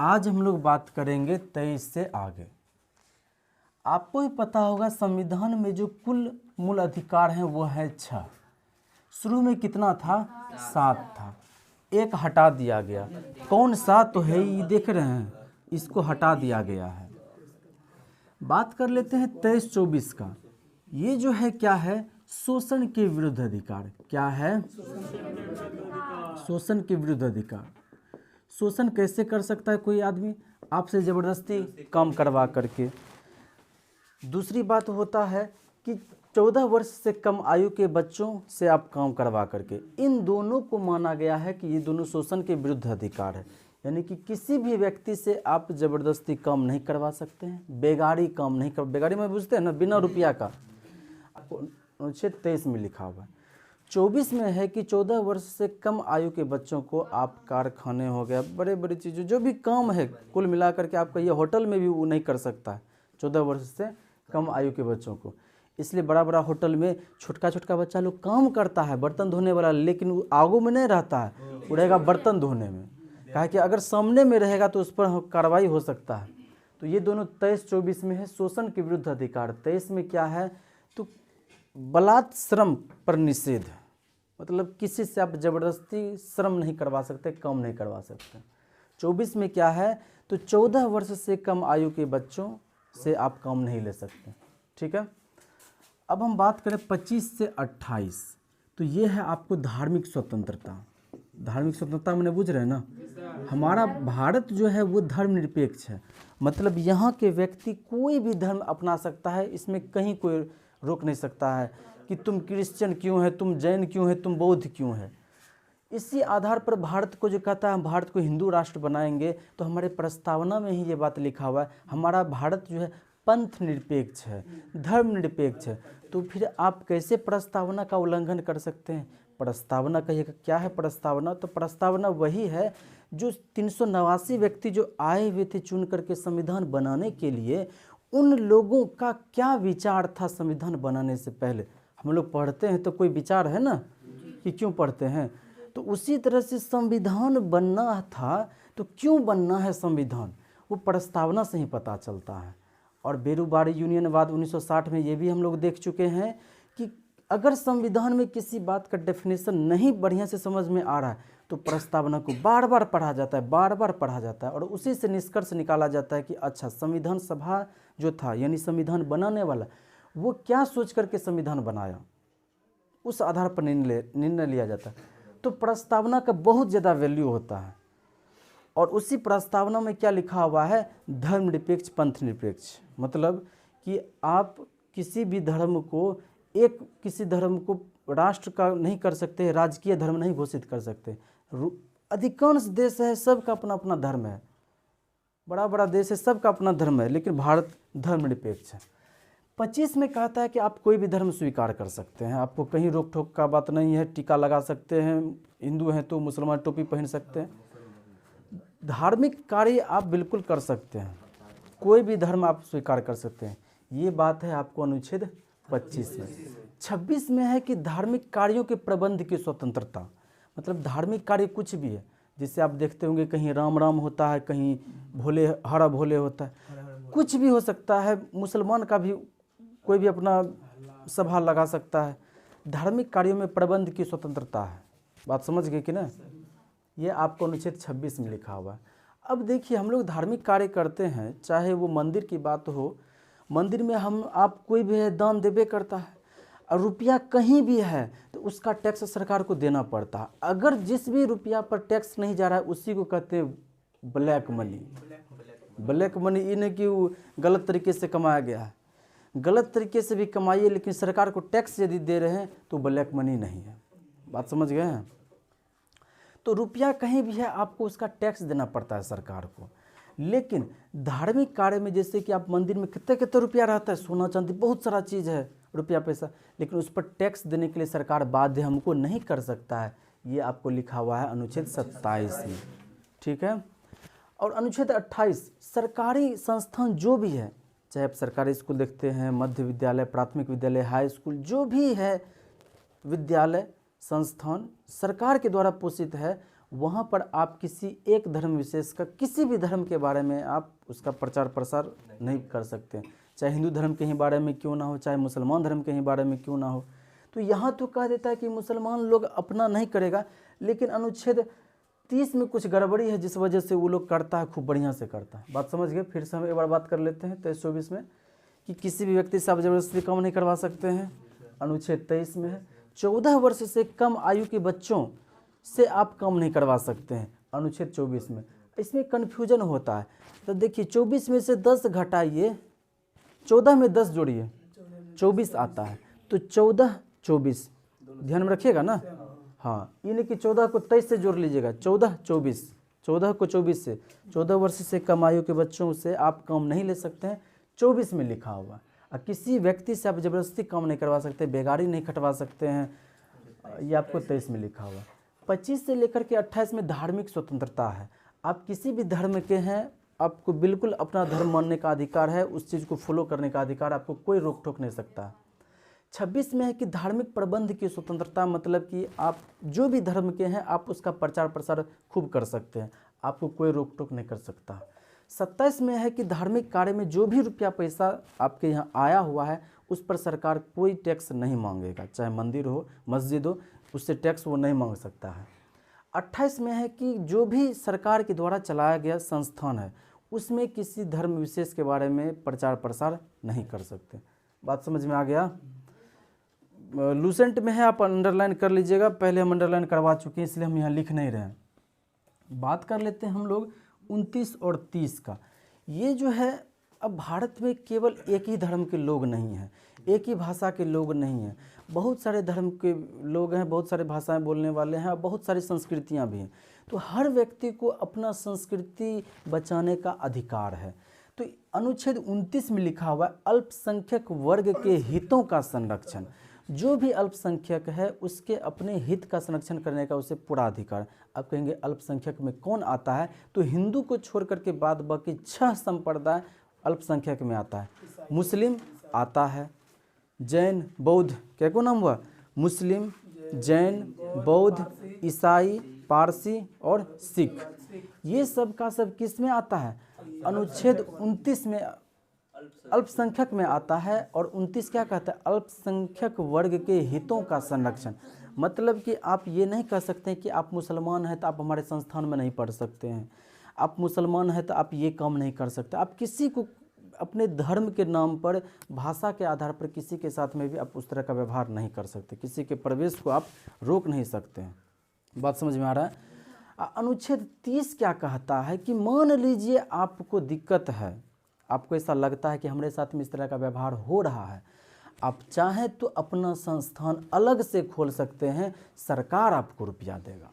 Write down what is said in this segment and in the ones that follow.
आज हम लोग बात करेंगे 23 से आगे। आपको ही पता होगा संविधान में जो कुल मूल अधिकार हैं वो है 6। शुरू में कितना था? 7 था, एक हटा दिया गया। कौन सा? तो है ये देख रहे हैं, इसको हटा दिया गया है। बात कर लेते हैं 23-24 का। ये जो है क्या है? शोषण के विरुद्ध अधिकार। क्या है? शोषण के विरुद्ध अधिकार। शोषण कैसे कर सकता है कोई आदमी? आपसे ज़बरदस्ती काम करवा करके। दूसरी बात होता है कि 14 वर्ष से कम आयु के बच्चों से आप काम करवा करके। इन दोनों को माना गया है कि ये दोनों शोषण के विरुद्ध अधिकार है। यानी कि किसी भी व्यक्ति से आप ज़बरदस्ती काम नहीं करवा सकते हैं, बेगारी काम नहीं कर। बेगारी में बुझते हैं ना, बिना रुपया का। अनुच्छेद 23 में लिखा हुआ है। 24 में है कि 14 वर्ष से कम आयु के बच्चों को आप कारखाने हो गया, बड़े बड़ी चीज़ें जो भी काम है कुल मिलाकर के आपका ये होटल में भी वो नहीं कर सकता है 14 वर्ष से कम आयु के बच्चों को। इसलिए बड़ा बड़ा होटल में छोटका छोटका बच्चा लोग काम करता है, बर्तन धोने वाला, लेकिन वो आगू में नहीं रहता है, वो रहेगा बर्तन धोने में। कहा कि अगर सामने में रहेगा तो उस पर कार्रवाई हो सकता है। तो ये दोनों 23-24 में है शोषण के विरुद्ध अधिकार। 23 में क्या है? तो बलात् श्रम पर निषेध, मतलब किसी से आप ज़बरदस्ती श्रम नहीं करवा सकते, काम नहीं करवा सकते। 24 में क्या है? तो 14 वर्ष से कम आयु के बच्चों से आप काम नहीं ले सकते। ठीक है। अब हम बात करें 25 से 28, तो ये है आपको धार्मिक स्वतंत्रता। धार्मिक स्वतंत्रता मैंने बुझ रहे हैं ना। हमारा भारत जो है वो धर्मनिरपेक्ष है, मतलब यहाँ के व्यक्ति कोई भी धर्म अपना सकता है, इसमें कहीं कोई रोक नहीं सकता है कि तुम क्रिश्चियन क्यों है, तुम जैन क्यों है, तुम बौद्ध क्यों है। इसी आधार पर भारत को जो कहता है हम भारत को हिंदू राष्ट्र बनाएंगे, तो हमारे प्रस्तावना में ही ये बात लिखा हुआ है, हमारा भारत जो है पंथ निरपेक्ष है, धर्म निरपेक्ष है। तो फिर आप कैसे प्रस्तावना का उल्लंघन कर सकते हैं? प्रस्तावना कहिएगा क्या है प्रस्तावना? तो प्रस्तावना वही है जो 389 व्यक्ति जो आए हुए थे चुन करके संविधान बनाने के लिए, उन लोगों का क्या विचार था संविधान बनाने से पहले। हम लोग पढ़ते हैं तो कोई विचार है ना कि क्यों पढ़ते हैं, तो उसी तरह से संविधान बनना था तो क्यों बनना है संविधान, वो प्रस्तावना से ही पता चलता है। और बेरूबारी यूनियनवाद 1960 में ये भी हम लोग देख चुके हैं कि अगर संविधान में किसी बात का डेफिनेशन नहीं बढ़िया से समझ में आ रहा है तो प्रस्तावना को बार बार पढ़ा जाता है, बार बार पढ़ा जाता है, और उसी से निष्कर्ष निकाला जाता है कि अच्छा संविधान सभा जो था यानी संविधान बनाने वाला वो क्या सोच करके संविधान बनाया, उस आधार पर निर्णय लिया जाता है। तो प्रस्तावना का बहुत ज़्यादा वैल्यू होता है। और उसी प्रस्तावना में क्या लिखा हुआ है? धर्मनिरपेक्ष पंथ निरपेक्ष, मतलब कि आप किसी भी धर्म को किसी धर्म को राष्ट्र का नहीं कर सकते, राजकीय धर्म नहीं घोषित कर सकते। अधिकांश देश है सबका अपना अपना धर्म है, बड़ा बड़ा देश है सबका अपना धर्म है, लेकिन भारत धर्मनिरपेक्ष है। 25 में कहता है कि आप कोई भी धर्म स्वीकार कर सकते हैं, आपको कहीं रोक टोक का बात नहीं है, टीका लगा सकते हैं, हिंदू हैं तो मुसलमान टोपी पहन सकते हैं, धार्मिक कार्य आप बिल्कुल कर सकते हैं, कोई भी धर्म आप स्वीकार कर सकते हैं। ये बात है आपको अनुच्छेद 25 में। 26 में है कि धार्मिक कार्यों के प्रबंध की स्वतंत्रता, मतलब धार्मिक कार्य कुछ भी है, जिससे आप देखते होंगे कहीं राम राम होता है, कहीं भोले हरा भोले होता है, कुछ भी हो सकता है। मुसलमान का भी कोई भी अपना सभा लगा सकता है। धार्मिक कार्यों में प्रबंध की स्वतंत्रता है। बात समझ गए कि ना? ये आपको अनुच्छेद 26 में लिखा हुआ है। अब देखिए हम लोग धार्मिक कार्य करते हैं, चाहे वो मंदिर की बात हो, मंदिर में आप कोई भी है दान देवे करता है, और रुपया कहीं भी है तो उसका टैक्स सरकार को देना पड़ता है। अगर जिस भी रुपया पर टैक्स नहीं जा रहा है उसी को कहते हैं ब्लैक मनी। ब्लैक मनी ये नहीं कि वो गलत तरीके से कमाया गया है, गलत तरीके से भी कमाइए, लेकिन सरकार को टैक्स यदि दे रहे हैं तो ब्लैक मनी नहीं है। बात समझ गए हैं? तो रुपया कहीं भी है आपको उसका टैक्स देना पड़ता है सरकार को। लेकिन धार्मिक कार्य में जैसे कि आप मंदिर में कितने कितने रुपया रहता है, सोना चांदी बहुत सारा चीज़ है, रुपया पैसा, लेकिन उस पर टैक्स देने के लिए सरकार बाध्य हमको नहीं कर सकता है। ये आपको लिखा हुआ है अनुच्छेद 27 में। ठीक है। और अनुच्छेद 28 सरकारी संस्थान जो भी है, चाहे आप सरकारी स्कूल देखते हैं, मध्य विद्यालय, प्राथमिक विद्यालय, हाई स्कूल, जो भी है विद्यालय संस्थान सरकार के द्वारा पोषित है, वहाँ पर आप किसी एक धर्म विशेष का, किसी भी धर्म के बारे में आप उसका प्रचार प्रसार नहीं कर सकते, चाहे हिंदू धर्म के ही बारे में क्यों ना हो, चाहे मुसलमान धर्म के ही बारे में क्यों ना हो। तो यहाँ तो कह देता है कि मुसलमान लोग अपना नहीं करेगा, लेकिन अनुच्छेद 30 में कुछ गड़बड़ी है जिस वजह से वो लोग करता है, खूब बढ़िया से करता है। बात समझ गए? फिर से हम एक बार बात कर लेते हैं 23-24 में कि किसी भी व्यक्ति से आप जबरदस्ती काम नहीं करवा सकते हैं, अनुच्छेद 23 में है। 14 वर्ष से कम आयु के बच्चों से आप काम नहीं करवा सकते हैं, अनुच्छेद 24 में। इसमें कन्फ्यूजन होता है, तो देखिए 24 में से 10 घटाइए, 14 में 10 जोड़िए, 24 आता है। तो 14-24 ध्यान में रखिएगा ना। हाँ, ये नहीं कि 14 को 23 से जोड़ लीजिएगा, 14-24, 14 को 24 से। 14 वर्ष से कम आयु के बच्चों से आप काम नहीं ले सकते हैं, 24 में लिखा हुआ। और किसी व्यक्ति से आप जबरदस्ती काम नहीं करवा सकते, बेगारी नहीं कटवा सकते हैं, ये आपको 23 में लिखा हुआ। 25 से लेकर के 28 में धार्मिक स्वतंत्रता है। आप किसी भी धर्म के हैं, आपको बिल्कुल अपना धर्म मानने का अधिकार है, उस चीज़ को फॉलो करने का अधिकार, आपको कोई रोक टोक नहीं सकता। 26 में है कि धार्मिक प्रबंध की स्वतंत्रता, मतलब कि आप जो भी धर्म के हैं आप उसका प्रचार प्रसार खूब कर सकते हैं, आपको कोई रोक टोक नहीं कर सकता। 27 में है कि धार्मिक कार्य में जो भी रुपया पैसा आपके यहाँ आया हुआ है उस पर सरकार कोई टैक्स नहीं मांगेगा, चाहे मंदिर हो मस्जिद हो, उससे टैक्स वो नहीं मांग सकता है। 28 में है कि जो भी सरकार के द्वारा चलाया गया संस्थान है उसमें किसी धर्म विशेष के बारे में प्रचार प्रसार नहीं कर सकते। बात समझ में आ गया? लूसेंट में है, आप अंडरलाइन कर लीजिएगा, पहले हम अंडरलाइन करवा चुके हैं इसलिए हम यहाँ लिख नहीं रहे हैं। बात कर लेते हैं हम लोग 29 और 30 का। ये जो है, अब भारत में केवल एक ही धर्म के लोग नहीं हैं, एक ही भाषा के लोग नहीं हैं, बहुत सारे धर्म के लोग हैं, बहुत सारे भाषाएं बोलने वाले हैं और बहुत सारी संस्कृतियां भी हैं। तो हर व्यक्ति को अपना संस्कृति बचाने का अधिकार है। तो अनुच्छेद 29 में लिखा हुआ है अल्पसंख्यक वर्ग के हितों का संरक्षण। जो भी अल्पसंख्यक है उसके अपने हित का संरक्षण करने का उसे पूरा अधिकार। अब कहेंगे अल्पसंख्यक में कौन आता है, तो हिंदू को छोड़ करके बाद बाकी 6 संप्रदाय अल्पसंख्यक में आता है। मुस्लिम आता है, जैन बौद्ध, क्या को नाम हुआ, मुस्लिम, जैन, बौद्ध, ईसाई, पारसी और सिख, ये सब का सब किस में आता है, अनुच्छेद 29 में अल्पसंख्यक में आता है। और 29 क्या कहता है, अल्पसंख्यक वर्ग के हितों का संरक्षण। मतलब कि आप ये नहीं कह सकते कि आप मुसलमान हैं तो आप हमारे संस्थान में नहीं पढ़ सकते हैं, आप मुसलमान हैं तो आप ये काम नहीं कर सकते। आप किसी को अपने धर्म के नाम पर, भाषा के आधार पर किसी के साथ में भी आप उस तरह का व्यवहार नहीं कर सकते, किसी के प्रवेश को आप रोक नहीं सकते हैं। बात समझ में आ रहा है? अनुच्छेद 30 क्या कहता है कि मान लीजिए आपको दिक्कत है, आपको ऐसा लगता है कि हमारे साथ में इस तरह का व्यवहार हो रहा है, आप चाहें तो अपना संस्थान अलग से खोल सकते हैं, सरकार आपको रुपया देगा।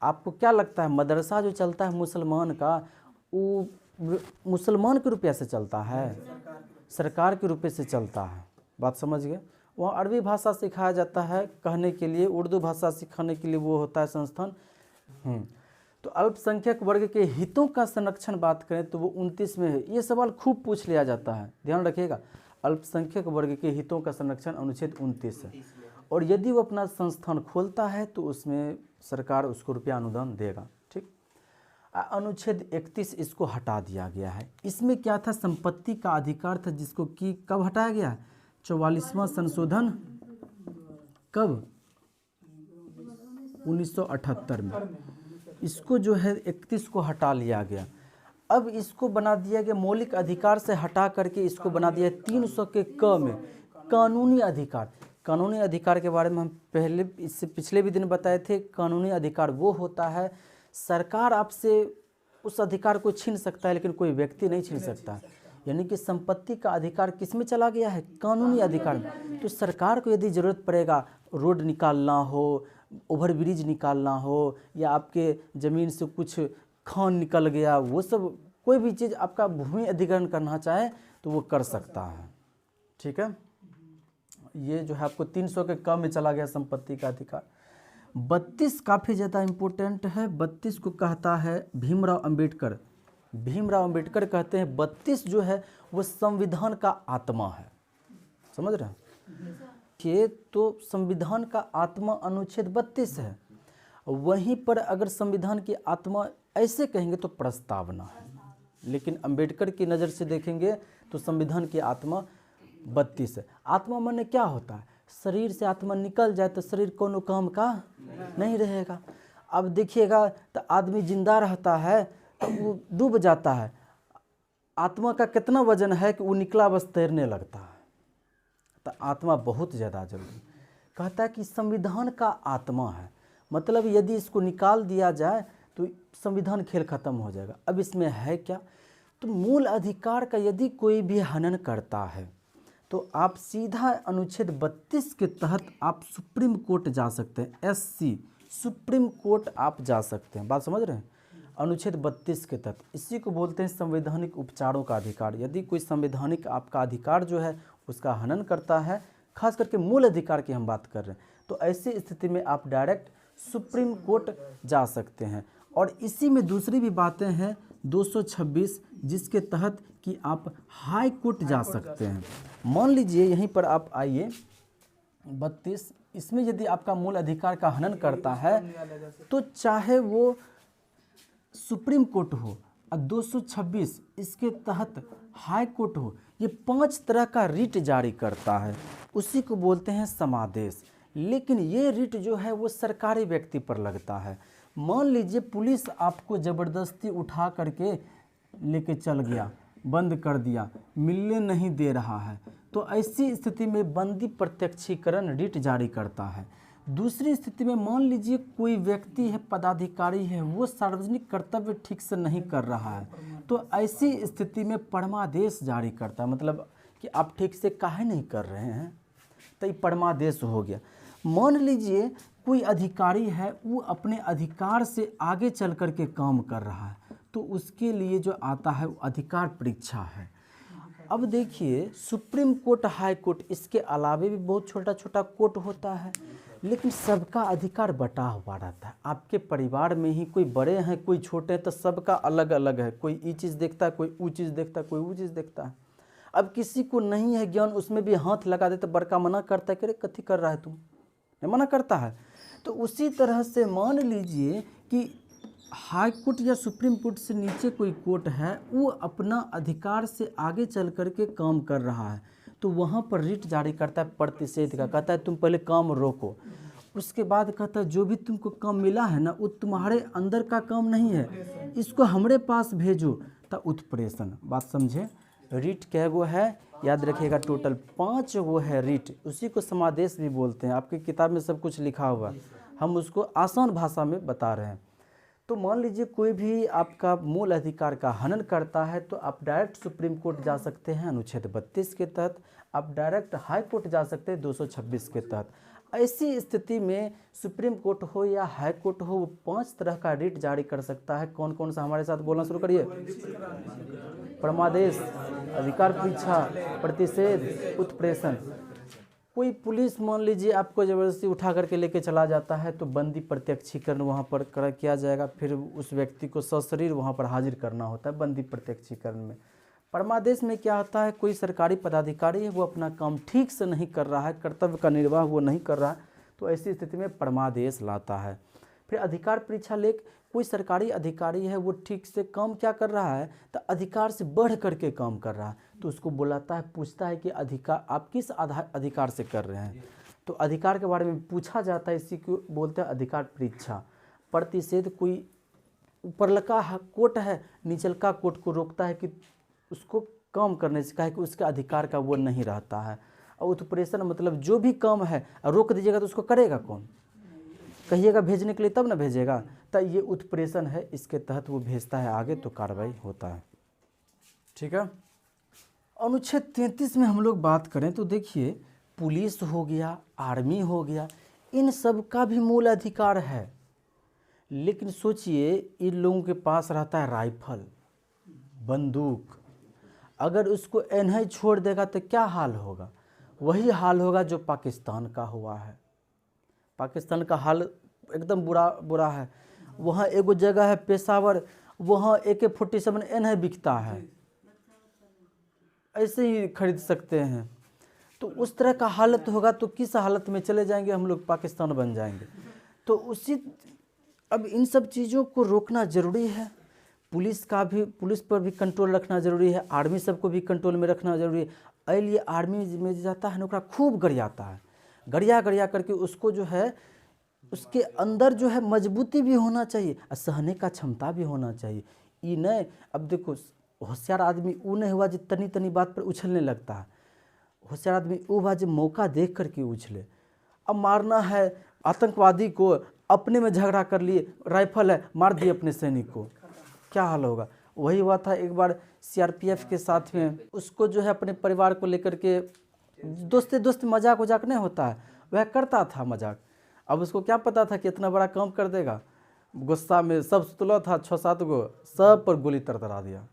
आपको क्या लगता है मदरसा जो चलता है मुसलमान का, वो मुसलमान के रुपया से चलता है, सरकार के रुपये से चलता है। बात समझ गए? वहाँ अरबी भाषा सिखाया जाता है कहने के लिए, उर्दू भाषा सिखाने के लिए वो होता है संस्थान। तो अल्पसंख्यक वर्ग के हितों का संरक्षण बात करें तो वो 29 में है। ये सवाल खूब पूछ लिया जाता है, ध्यान रखिएगा। अल्पसंख्यक वर्ग के हितों का संरक्षण अनुच्छेद 29 है, और यदि वो अपना संस्थान खोलता है तो उसमें सरकार उसको रुपया अनुदान देगा। ठीक। अनुच्छेद 31 इसको हटा दिया गया है। इसमें क्या था, संपत्ति का अधिकार था, जिसको कि कब हटाया गया है, 44वां संशोधन कब, 1978 में। इसको जो है 31 को हटा लिया गया। अब इसको बना दिया गया मौलिक अधिकार से हटा करके इसको बना दिया 300 के क में कानूनी अधिकार। कानूनी अधिकार के बारे में हम पहले इससे पिछले भी दिन बताए थे। कानूनी अधिकार वो होता है, सरकार आपसे उस अधिकार को छीन सकता है लेकिन कोई व्यक्ति नहीं छीन सकता। यानी कि संपत्ति का अधिकार किस में चला गया है, कानूनी अधिकार में। तो सरकार को यदि ज़रूरत पड़ेगा, रोड निकालना हो, ओवर ब्रिज निकालना हो, या आपके ज़मीन से कुछ खान निकल गया, वो सब कोई भी चीज़ आपका भूमि अधिग्रहण करना चाहे तो वो कर सकता है। ठीक है, ये जो है आपको 300 के कम में चला गया संपत्ति का अधिकार। 32 काफ़ी ज़्यादा इम्पोर्टेंट है। 32 को कहता है भीमराव अंबेडकर। भीमराव अंबेडकर कहते हैं 32 जो है वो संविधान का आत्मा है। समझ रहे हैं? ये तो संविधान का आत्मा अनुच्छेद 32 है। वहीं पर अगर संविधान की आत्मा ऐसे कहेंगे तो प्रस्तावना है, लेकिन अंबेडकर की नज़र से देखेंगे तो संविधान की आत्मा 32 है। आत्मा माने क्या होता है? शरीर से आत्मा निकल जाए तो शरीर कोनो काम का नहीं रहेगा। अब देखिएगा तो आदमी जिंदा रहता है तो वो डूब जाता है, आत्मा का कितना वजन है कि वो निकला बस तैरने लगता है। तो आत्मा बहुत ज़्यादा जरूरी। कहता है कि संविधान का आत्मा है, मतलब यदि इसको निकाल दिया जाए तो संविधान खेल खत्म हो जाएगा। अब इसमें है क्या? तो मूल अधिकार का यदि कोई भी हनन करता है तो आप सीधा अनुच्छेद 32 के तहत आप सुप्रीम कोर्ट जा सकते हैं। SC सुप्रीम कोर्ट आप जा सकते हैं। बात समझ रहे हैं? अनुच्छेद 32 के तहत, इसी को बोलते हैं संवैधानिक उपचारों का अधिकार। यदि कोई संवैधानिक आपका अधिकार जो है उसका हनन करता है, खास करके मूल अधिकार की हम बात कर रहे हैं, तो ऐसी स्थिति में आप डायरेक्ट सुप्रीम कोर्ट जा सकते हैं। और इसी में दूसरी भी बातें हैं 226 जिसके तहत कि आप हाई कोर्ट जा सकते हैं। मान लीजिए यहीं पर आप आइए 32, इसमें यदि आपका मूल अधिकार का हनन करता है तो चाहे वो सुप्रीम कोर्ट हो और 226 इसके तहत हाई कोर्ट हो, ये 5 तरह का रिट जारी करता है, उसी को बोलते हैं समादेश। लेकिन ये रिट जो है वो सरकारी व्यक्ति पर लगता है। मान लीजिए पुलिस आपको ज़बरदस्ती उठा करके लेके चल गया, बंद कर दिया, मिलने नहीं दे रहा है, तो ऐसी स्थिति में बंदी प्रत्यक्षीकरण रिट जारी करता है। दूसरी स्थिति में मान लीजिए कोई व्यक्ति है, पदाधिकारी है, वो सार्वजनिक कर्तव्य ठीक से नहीं कर रहा है, तो ऐसी स्थिति में परमादेश जारी करता है, मतलब कि आप ठीक से काहे नहीं कर रहे हैं, तो ये परमादेश हो गया। मान लीजिए कोई अधिकारी है, वो अपने अधिकार से आगे चल कर के काम कर रहा है, तो उसके लिए जो आता है वो अधिकार परीक्षा है। अब देखिए सुप्रीम कोर्ट, हाई कोर्ट, इसके अलावे भी बहुत छोटा छोटा कोर्ट होता है, लेकिन सबका अधिकार बटा हुआ रहता है। आपके परिवार में ही कोई बड़े हैं कोई छोटे हैं, तो सबका अलग अलग है, कोई ये चीज़ देखता है, कोई वो चीज़ देखता है, कोई वो चीज़ देखता है। अब किसी को नहीं है ज्ञान, उसमें भी हाथ लगा दे तो बड़का मना करता है कि अरे कथी कर रहा है तुम, नहीं मना करता है। तो उसी तरह से मान लीजिए कि हाई कोर्ट या सुप्रीम कोर्ट से नीचे कोई कोर्ट है, वो अपना अधिकार से आगे चल कर के काम कर रहा है, तो वहाँ पर रिट जारी करता है प्रतिषेध का। कहता है तुम पहले काम रोको, उसके बाद कहता है जो भी तुमको काम मिला है ना वो तुम्हारे अंदर का काम नहीं है, इसको हमारे पास भेजो, तो उत्प्रेषण। बात समझे? रिट क्या वो है याद रखिएगा, टोटल 5 वो है रिट, उसी को समादेश भी बोलते हैं। आपकी किताब में सब कुछ लिखा हुआ, हम उसको आसान भाषा में बता रहे हैं। तो मान लीजिए कोई भी आपका मूल अधिकार का हनन करता है तो आप डायरेक्ट सुप्रीम कोर्ट जा सकते हैं अनुच्छेद 32 के तहत, आप डायरेक्ट हाई कोर्ट जा सकते हैं 226 के तहत। ऐसी स्थिति में सुप्रीम कोर्ट हो या हाई कोर्ट हो, वो 5 तरह का रिट जारी कर सकता है। कौन कौन सा? हमारे साथ बोलना शुरू करिए। परमादेश, अधिकार परीक्षा, प्रतिषेध, उत्प्रेषण। कोई पुलिस मान लीजिए आपको ज़बरदस्ती उठा करके लेके चला जाता है तो बंदी प्रत्यक्षीकरण वहाँ पर किया जाएगा, फिर उस व्यक्ति को सशरीर वहाँ पर हाजिर करना होता है बंदी प्रत्यक्षीकरण में। परमादेश में क्या होता है, कोई सरकारी पदाधिकारी है वो अपना काम ठीक से नहीं कर रहा है, कर्तव्य का निर्वाह वो नहीं कर रहा है, तो ऐसी स्थिति में परमादेश लाता है। फिर अधिकार परीक्षा लेख, कोई सरकारी अधिकारी है वो ठीक से काम क्या कर रहा है, तो अधिकार से बढ़ करके काम कर रहा है, तो उसको बुलाता है, पूछता है कि अधिकार आप किस अधिकार से कर रहे हैं, तो अधिकार के बारे में पूछा जाता है, इसी को बोलते हैं अधिकार परीक्षा। प्रतिषेध, कोई ऊपरलका कोर्ट है निचलका कोर्ट को रोकता है कि उसको काम करने से, कहे कि उसके अधिकार का वो नहीं रहता है। और उत्प्रेषण मतलब जो भी काम है रोक दीजिएगा तो उसको करेगा कौन, कहिएगा भेजने के लिए तब ना भेजेगा, तो ये उत्प्रेषण है, इसके तहत वो भेजता है आगे तो कार्रवाई होता है। ठीक है। अनुच्छेद 33 में हम लोग बात करें तो देखिए पुलिस हो गया, आर्मी हो गया, इन सब का भी मूल अधिकार है, लेकिन सोचिए इन लोगों के पास रहता है राइफल, बंदूक, अगर उसको एनहे छोड़ देगा तो क्या हाल होगा? वही हाल होगा जो पाकिस्तान का हुआ है। पाकिस्तान का हाल एकदम बुरा है। वहाँ एगो जगह है पेशावर, वहाँ AK-47 एनहे बिकता है, ऐसे ही खरीद सकते हैं। तो उस तरह का हालत होगा तो किस हालत में चले जाएंगे हम लोग, पाकिस्तान बन जाएंगे। तो उसी अब इन सब चीज़ों को रोकना ज़रूरी है। पुलिस पर भी कंट्रोल रखना ज़रूरी है, आर्मी सबको भी कंट्रोल में रखना ज़रूरी है। एलिए आर्मी में जाता है ना, ओकरा खूब गरियाता है, गरिया करके उसको जो है, उसके अंदर जो है मजबूती भी होना चाहिए और सहने का क्षमता भी होना चाहिए। ये नहीं, अब देखो होशियार आदमी वो नहीं हुआ जो तनी तनी बात पर उछलने लगता है। होशियार आदमी वो हुआ जो मौका देख करके उछले। अब मारना है आतंकवादी को, अपने में झगड़ा कर लिए, राइफल है, मार दिए अपने सैनिक को, क्या हाल होगा। वही हुआ था एक बार सीआरपीएफ के साथ में, उसको जो है अपने परिवार को लेकर के दोस्त मजाक वजाक नहीं होता है, वह करता था मजाक। अब उसको क्या पता था कि इतना बड़ा काम कर देगा। गुस्सा में सब सुतला था 6-7 गो, सब पर गोली तरतरा दिया।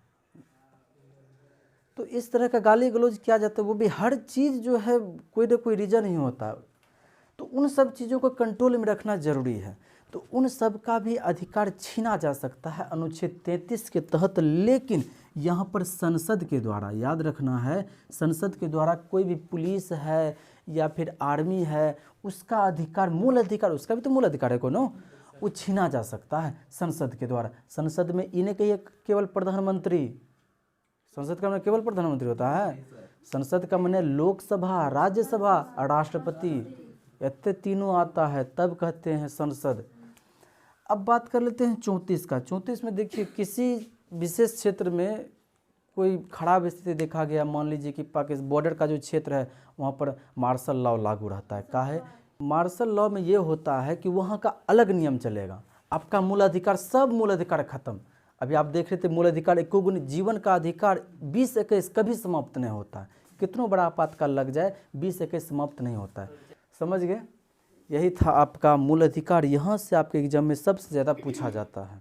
तो इस तरह का गाली गलौज किया जाता है, वो भी हर चीज़ जो है कोई ना कोई रीज़न ही होता है। तो उन सब चीज़ों को कंट्रोल में रखना ज़रूरी है। तो उन सब का भी अधिकार छीना जा सकता है अनुच्छेद 33 के तहत, लेकिन यहाँ पर संसद के द्वारा, याद रखना है, संसद के द्वारा कोई भी पुलिस है या फिर आर्मी है, उसका अधिकार, मूल अधिकार, उसका भी तो मूल अधिकार है कोनो, वो छीना जा सकता है संसद के द्वारा। संसद में इन्हें कहिए केवल प्रधानमंत्री, संसद का मतलब केवल प्रधानमंत्री होता है। संसद का मतलब लोकसभा, राज्यसभा और राष्ट्रपति, इतने तीनों आता है तब कहते हैं संसद। अब बात कर लेते हैं 34 का। 34 में देखिए, किसी विशेष क्षेत्र में कोई खराब स्थिति देखा गया, मान लीजिए कि पाकिस्तान बॉर्डर का जो क्षेत्र है वहाँ पर मार्शल लॉ लागू रहता है। क्या है मार्शल लॉ में? ये होता है कि वहाँ का अलग नियम चलेगा, आपका मूल अधिकार, सब मूल अधिकार खत्म। अभी आप देख रहे थे मूल अधिकार 21, जीवन का अधिकार 20-21 कभी समाप्त नहीं होता है। कितना बड़ा आपातकाल लग जाए, 20-21 समाप्त नहीं होता है। समझ गए? यही था आपका मूल अधिकार। यहाँ से आपके एग्जाम में सबसे ज़्यादा पूछा जाता है।